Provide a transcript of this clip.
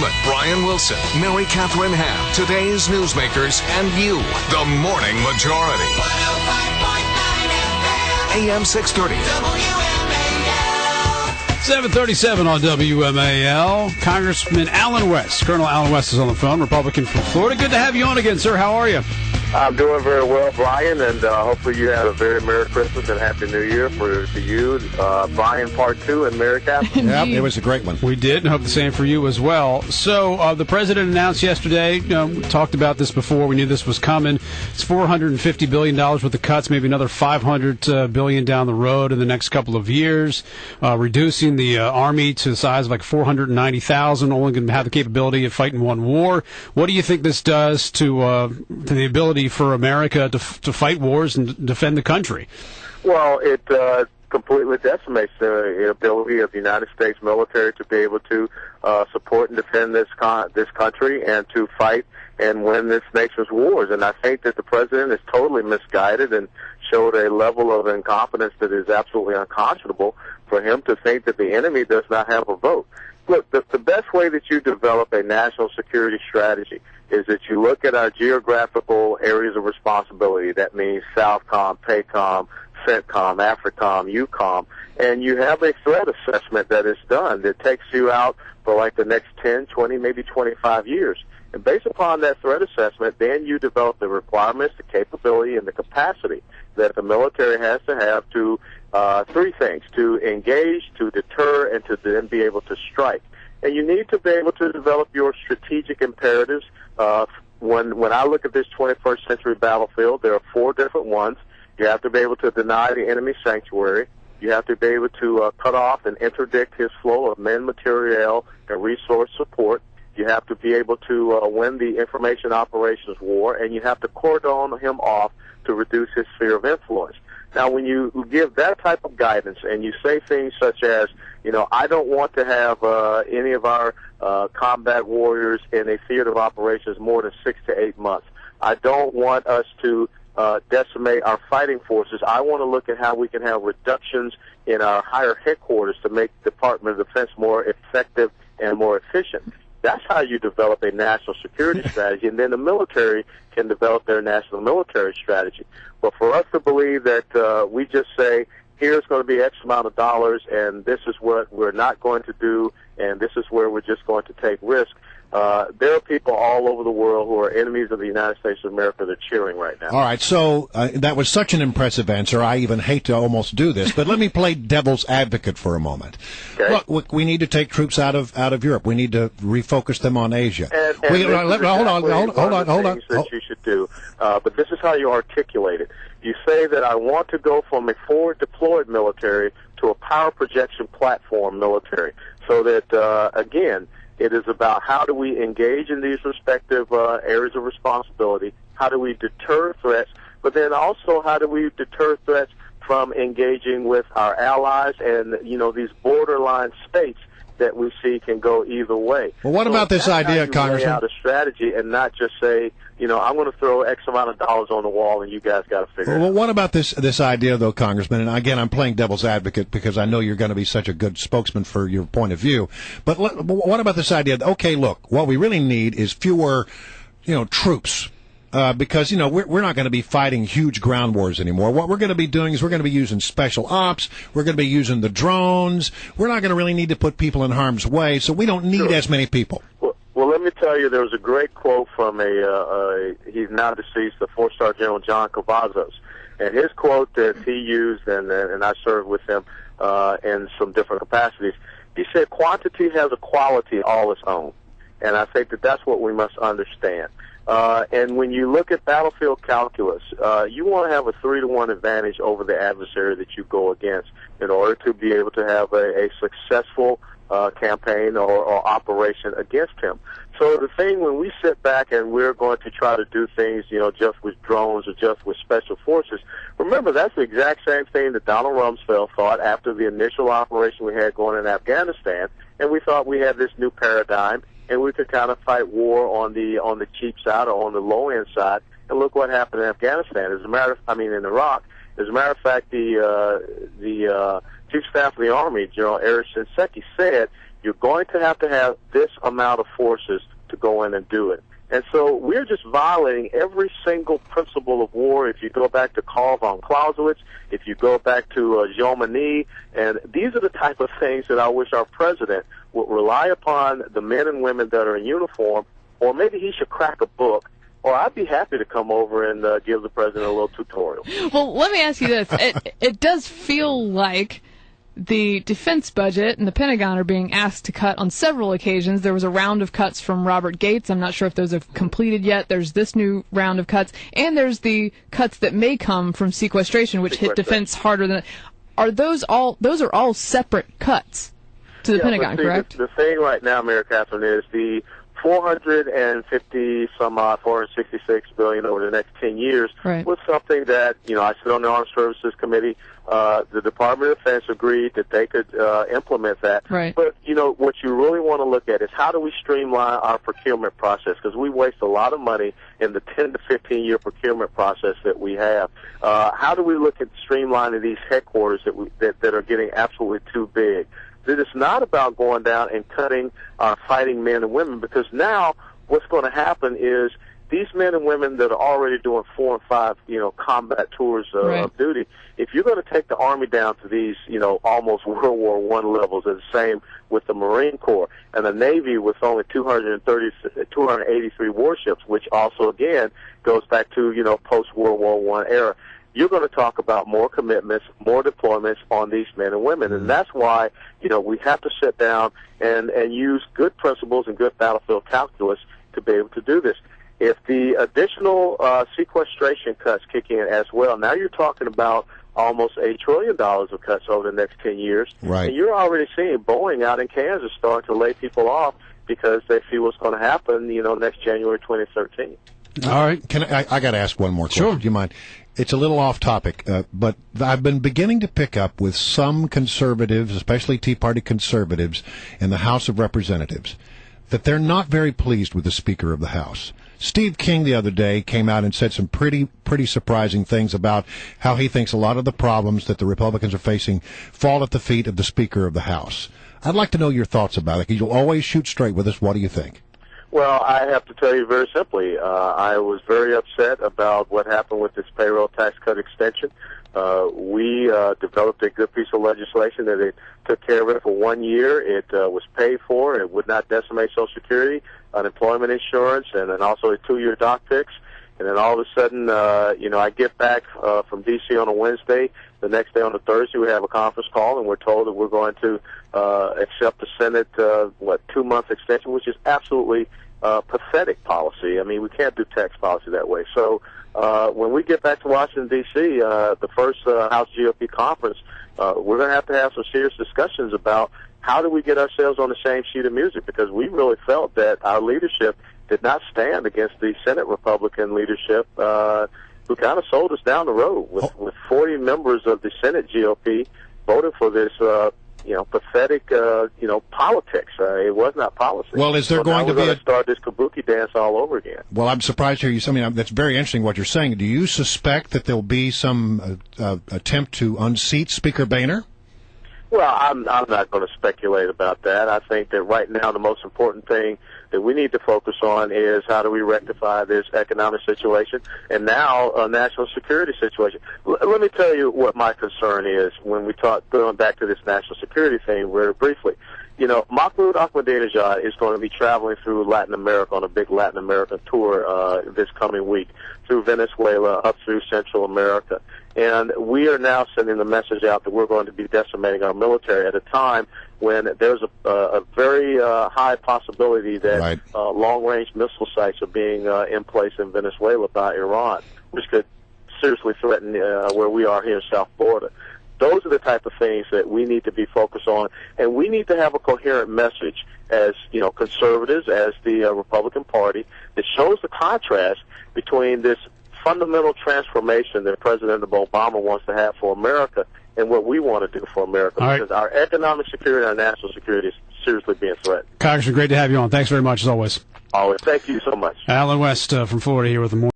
Goldman, Brian Wilson, Mary Catherine Ham, today's newsmakers, and you, the Morning Majority. 105.9 FM, AM 630. WMAL. 737 on WMAL. Congressman Allen West. Colonel Allen West is on the phone, Republican from Florida. Good to have you on again, sir. How are you? I'm doing very well, Brian, and hopefully you had a very Merry Christmas and Happy New Year to you, Brian, Part 2, and Mary Catherine. Yeah, it was a great one. We did, and hope the same for you as well. So the president announced yesterday, we talked about this before, we knew this was coming. It's $450 billion worth of cuts, maybe another $500 billion down the road in the next couple of years, reducing the Army to the size of like 490,000, only going to have the capability of fighting one war. What do you think this does to the ability for America to fight wars and defend the country? Well, it completely decimates the ability of the United States military to be able to support and defend this country and to fight and win this nation's wars. And I think that the president is totally misguided and showed a level of incompetence that is absolutely unconscionable for him to think that the enemy does not have a vote. Look, the best way that you develop a national security strategy is that you look at our geographical areas of responsibility. That means Southcom, PACOM, CENTCOM, AFRICOM, EUCOM, and you have a threat assessment that is done that takes you out for like the next 10, 20, maybe 25 years. And based upon that threat assessment, then you develop the requirements, the capability, and the capacity that the military has to have to three things: to engage, to deter, and to then be able to strike. And you need to be able to develop your strategic imperatives. When I look at this 21st century battlefield, there are four different ones. You have to be able to deny the enemy sanctuary. You have to be able to cut off and interdict his flow of men, material, and resource support. You have to be able to win the information operations war, and you have to cordon him off to reduce his sphere of influence. Now, when you give that type of guidance and you say things such as, I don't want to have any of our combat warriors in a theater of operations more than 6 to 8 months. I don't want us to decimate our fighting forces. I want to look at how we can have reductions in our higher headquarters to make the Department of Defense more effective and more efficient. That's how you develop a national security strategy, and then the military can develop their national military strategy. But for us to believe that we just say, here's going to be X amount of dollars, and this is what we're not going to do, and this is where we're just going to take risk, there are people all over the world who are enemies of the United States of America that are cheering right now. All right, so that was such an impressive answer. I even hate to almost do this, but let me play devil's advocate for a moment. Okay. Look, we need to take troops out of Europe. We need to refocus them on Asia. Hold on. That you should do, but this is how you articulate it. You say that I want to go from a forward deployed military to a power projection platform military, so that again, it is about how do we engage in these respective areas of responsibility, how do we deter threats, but then also how do we deter threats from engaging with our allies and, these borderline states that we see can go either way. Well, what about this idea, Congressman? Lay out a strategy and not just say, I'm going to throw X amount of dollars on the wall and you guys got to figure it out. Well, what about this idea, though, Congressman? And again, I'm playing devil's advocate because I know you're going to be such a good spokesman for your point of view. But what about this idea? Okay, look, what we really need is fewer, troops. Because, we're not going to be fighting huge ground wars anymore. What we're going to be doing is we're going to be using special ops. We're going to be using the drones. We're not going to really need to put people in harm's way, so we don't need as many people. Well, let me tell you, there was a great quote from he's now deceased, the 4-star General John Cavazos. And his quote that he used, and I served with him in some different capacities, he said, quantity has a quality all its own. And I think that that's what we must understand. And when you look at battlefield calculus, you want to have a 3-to-1 advantage over the adversary that you go against in order to be able to have a successful campaign or operation against him. So the thing, when we sit back and we're going to try to do things, just with drones or just with special forces, remember that's the exact same thing that Donald Rumsfeld thought after the initial operation we had going in Afghanistan, and we thought we had this new paradigm, and we could kind of fight war on the cheap side or on the low end side. And look what happened in Afghanistan. In Iraq. As a matter of fact, the Chief of Staff of the Army, General Erich Shinseki, said you're going to have this amount of forces to go in and do it. And so we're just violating every single principle of war. If you go back to Karl von Clausewitz, if you go back to Jean Monnet, and these are the type of things that I wish our president would rely upon the men and women that are in uniform, or maybe he should crack a book, or I'd be happy to come over and give the president a little tutorial. Well, let me ask you this. It does feel like the defense budget and the Pentagon are being asked to cut on several occasions. There was a round of cuts from Robert Gates. I'm not sure if those have completed yet. There's this new round of cuts, and there's the cuts that may come from sequestration, which hit defense harder than. Are those all? Those are all separate cuts to the Pentagon, correct? The thing right now, Mayor Catherine, is the 450 some odd, 466 billion over the next 10 years was something that, I sit on the Armed Services Committee. The Department of Defense agreed that they could implement that. Right. But, what you really want to look at is how do we streamline our procurement process? Because we waste a lot of money in the 10 to 15-year procurement process that we have. How do we look at streamlining these headquarters that are getting absolutely too big? That it's not about going down and cutting our fighting men and women, because now what's going to happen is these men and women that are already doing 4 and 5, combat tours of duty, if you're going to take the Army down to these, almost World War I levels, and the same with the Marine Corps, and the Navy with only 283 warships, which also, again, goes back to, post-World War I era, you're going to talk about more commitments, more deployments on these men and women. And that's why, we have to sit down and use good principles and good battlefield calculus to be able to do this. If the additional sequestration cuts kick in as well, now you're talking about almost $8 trillion of cuts over the next 10 years. Right. And you're already seeing Boeing out in Kansas starting to lay people off because they see what's going to happen, next January 2013. All right. I got to ask one more question. Sure. Do you mind? It's a little off topic, but I've been beginning to pick up with some conservatives, especially Tea Party conservatives in the House of Representatives, that they're not very pleased with the Speaker of the House. Steve King the other day came out and said some pretty surprising things about how he thinks a lot of the problems that the Republicans are facing fall at the feet of the Speaker of the House. I'd like to know your thoughts about it. You'll always shoot straight with us. What do you think? Well, I have to tell you very simply, I was very upset about what happened with this payroll tax cut extension. We developed a good piece of legislation that it took care of it for 1 year. It was paid for. It would not decimate Social Security, unemployment insurance, and then also a 2-year doc fix. And then all of a sudden, I get back from D.C. on a Wednesday. The next day on a Thursday, we have a conference call, and we're told that we're going to accept the Senate, 2-month extension, which is absolutely pathetic policy. I mean, we can't do tax policy that way. So when we get back to Washington, D.C., the first House GOP conference, we're going to have some serious discussions about how do we get ourselves on the same sheet of music, because we really felt that our leadership did not stand against the Senate Republican leadership who kind of sold us down the road with 40 members of the Senate GOP voting for this pathetic, politics. It was not policy. Well, is there going to be start this kabuki dance all over again? Well, I'm surprised to hear you. I mean, that's very interesting what you're saying. Do you suspect that there'll be some attempt to unseat Speaker Boehner? Well, I'm not going to speculate about that. I think that right now the most important thing that we need to focus on is how do we rectify this economic situation and now a national security situation. Let me tell you what my concern is when we talk, going back to this national security thing very briefly. Mahmoud Ahmadinejad is going to be traveling through Latin America on a big Latin American tour this coming week, through Venezuela, up through Central America. And we are now sending the message out that we're going to be decimating our military at a time when there's a very high possibility that long-range missile sites are being in place in Venezuela by Iran, which could seriously threaten where we are here in South Florida. Those are the type of things that we need to be focused on, and we need to have a coherent message as conservatives, as the Republican Party, that shows the contrast between this fundamental transformation that President Obama wants to have for America and what we want to do for America, because our economic security and our national security is seriously being threatened. Congressman, great to have you on. Thanks very much, as always. Always. Thank you so much. Allen West from Florida here with the morning.